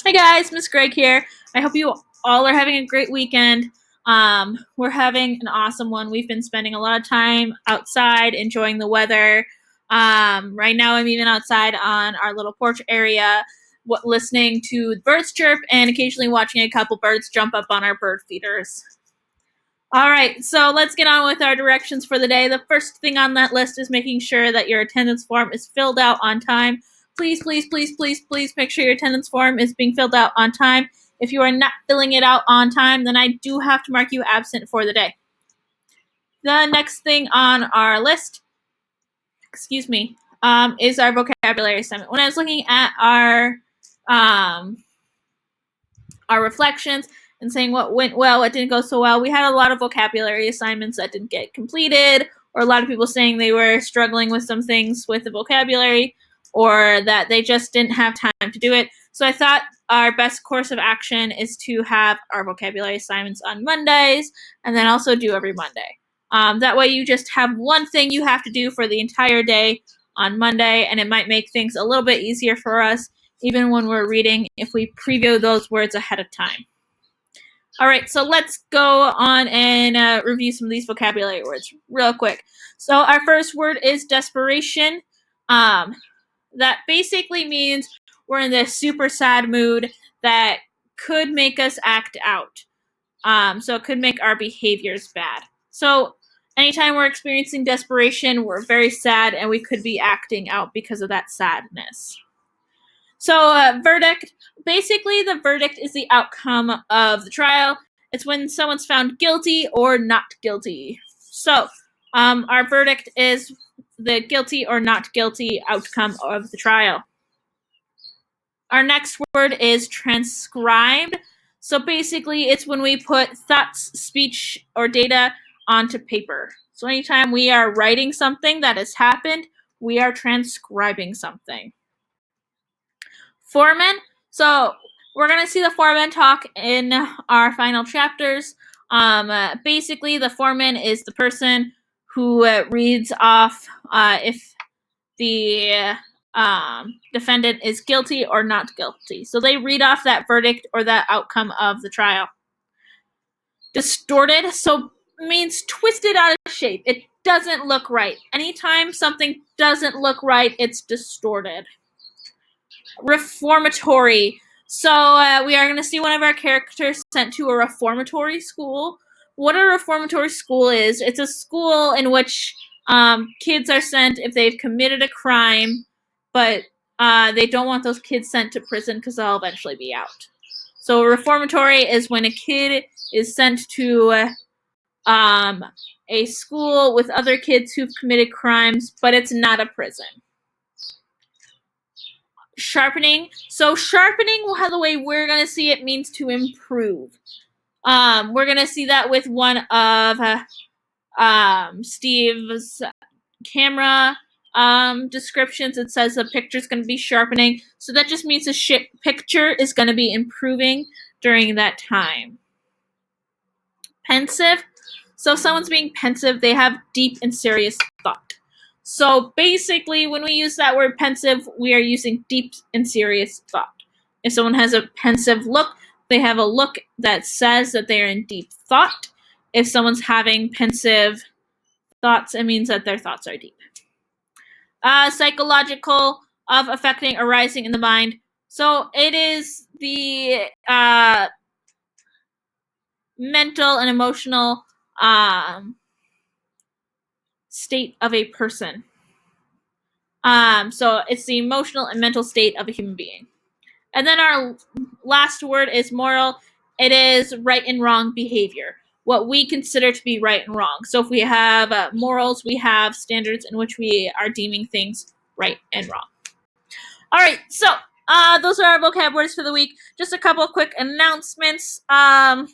Hi guys, Miss Greg here. I hope you all are having a great weekend. We're having an awesome one. We've been spending a lot of time outside enjoying the weather. Right now I'm even outside on our little porch area listening to the birds chirp and occasionally watching a couple birds jump up on our bird feeders. All right, so let's get on with our directions for the day. The first thing on that list is making sure that your attendance form is filled out on time. Please, please, please, please, please make sure your attendance form is being filled out on time. If you are not filling it out on time, then I do have to mark you absent for the day. The next thing on our list, is our vocabulary assignment. When I was looking at our reflections and saying what went well, what didn't go so well, we had a lot of vocabulary assignments that didn't get completed, or a lot of people saying they were struggling with some things with the vocabulary, or that they just didn't have time to do it. So I thought our best course of action is to have our vocabulary assignments on Mondays, and then also do every Monday. That way you just have one thing you have to do for the entire day on Monday, and it might make things a little bit easier for us, even when we're reading, if we preview those words ahead of time. All right, so let's go on and review some of these vocabulary words real quick. So our first word is desperation. That basically means we're in this super sad mood that could make us act out. So it could make our behaviors bad. So anytime we're experiencing desperation, we're very sad and we could be acting out because of that sadness. So verdict, basically the verdict is the outcome of the trial. It's when someone's found guilty or not guilty. So our verdict is the guilty or not guilty outcome of the trial. Our next word is transcribed. So basically it's when we put thoughts, speech, or data onto paper. So anytime we are writing something that has happened, we are transcribing something. Foreman. So we're going to see the foreman talk in our final chapters. Basically, the foreman is the person who reads off if the defendant is guilty or not guilty. So they read off that verdict or that outcome of the trial. Distorted, so means twisted out of shape. It doesn't look right. Anytime something doesn't look right, it's distorted. Reformatory. So we are going to see one of our characters sent to a reformatory school. What a reformatory school is, it's a school in which kids are sent if they've committed a crime, but they don't want those kids sent to prison because they'll eventually be out. So a reformatory is when a kid is sent to a school with other kids who've committed crimes, but it's not a prison. Sharpening. So sharpening, the way we're going to see it, means to improve. We're going to see that with one of Steve's camera descriptions. It says the picture's going to be sharpening. So that just means the picture is going to be improving during that time. Pensive. So if someone's being pensive, they have deep and serious thought. So basically, when we use that word pensive, we are using deep and serious thought. If someone has a pensive look, they have a look that says that they are in deep thought. If someone's having pensive thoughts, it means that their thoughts are deep. Psychological, of affecting, arising in the mind. So it is the mental and emotional state of a person. So it's the emotional and mental state of a human being. And then our last word is moral. It is right and wrong behavior, what we consider to be right and wrong. So if we have morals, we have standards in which we are deeming things right and wrong. All right, so those are our vocab words for the week. Just a couple quick announcements. Our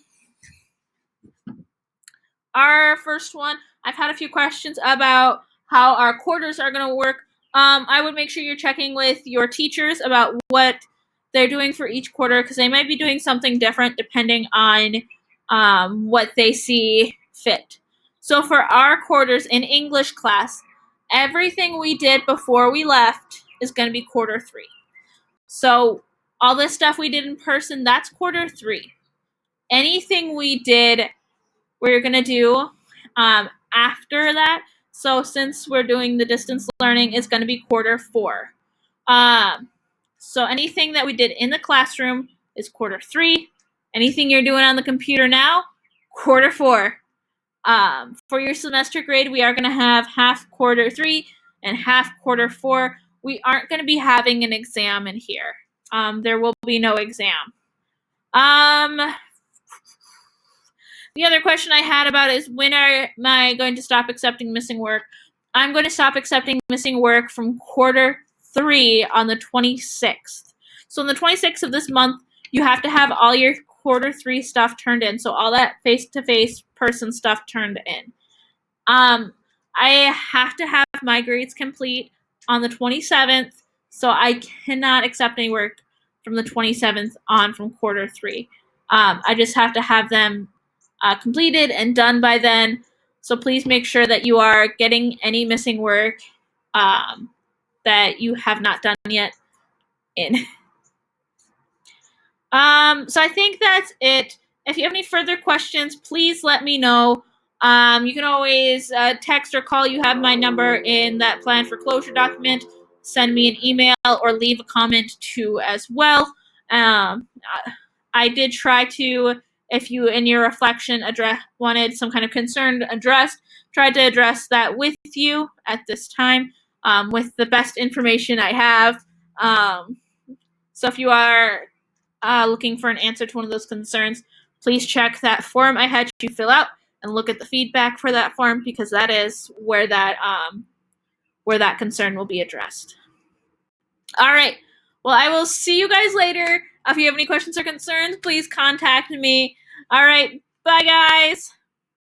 first one, I've had a few questions about how our quarters are going to work. I would make sure you're checking with your teachers about what they're doing for each quarter, because they might be doing something different depending on what they see fit. So for our quarters in English class, everything we did before we left is going to be quarter 3. So all this stuff we did in person, that's quarter 3. Anything we did, we're going to do after that. So since we're doing the distance learning, it's going to be quarter 4. So anything that we did in the classroom is quarter 3. Anything you're doing on the computer now, quarter 4. For your semester grade, we are going to have half quarter 3 and half quarter 4. We aren't going to be having an exam in here. There will be no exam. The other question I had about is, when am I going to stop accepting missing work? I'm going to stop accepting missing work from quarter 3 on the 26th. So on the 26th of this month, you have to have all your quarter 3 stuff turned in. So all that face-to-face person stuff turned in. I have to have my grades complete on the 27th, so I cannot accept any work from the 27th on from quarter 3. I just have to have them completed and done by then. So please make sure that you are getting any missing work that you have not done yet in. So I think that's it. If you have any further questions, please let me know. You can always text or call. You have my number in that plan for closure document. Send me an email or leave a comment too as well. I did try to, if you in your reflection wanted some kind of concern addressed, tried to address that with you at this time with the best information I have. So if you are looking for an answer to one of those concerns, please check that form I had you fill out and look at the feedback for that form, because that is where that concern will be addressed. All right. Well, I will see you guys later. If you have any questions or concerns, please contact me. All right. Bye, guys.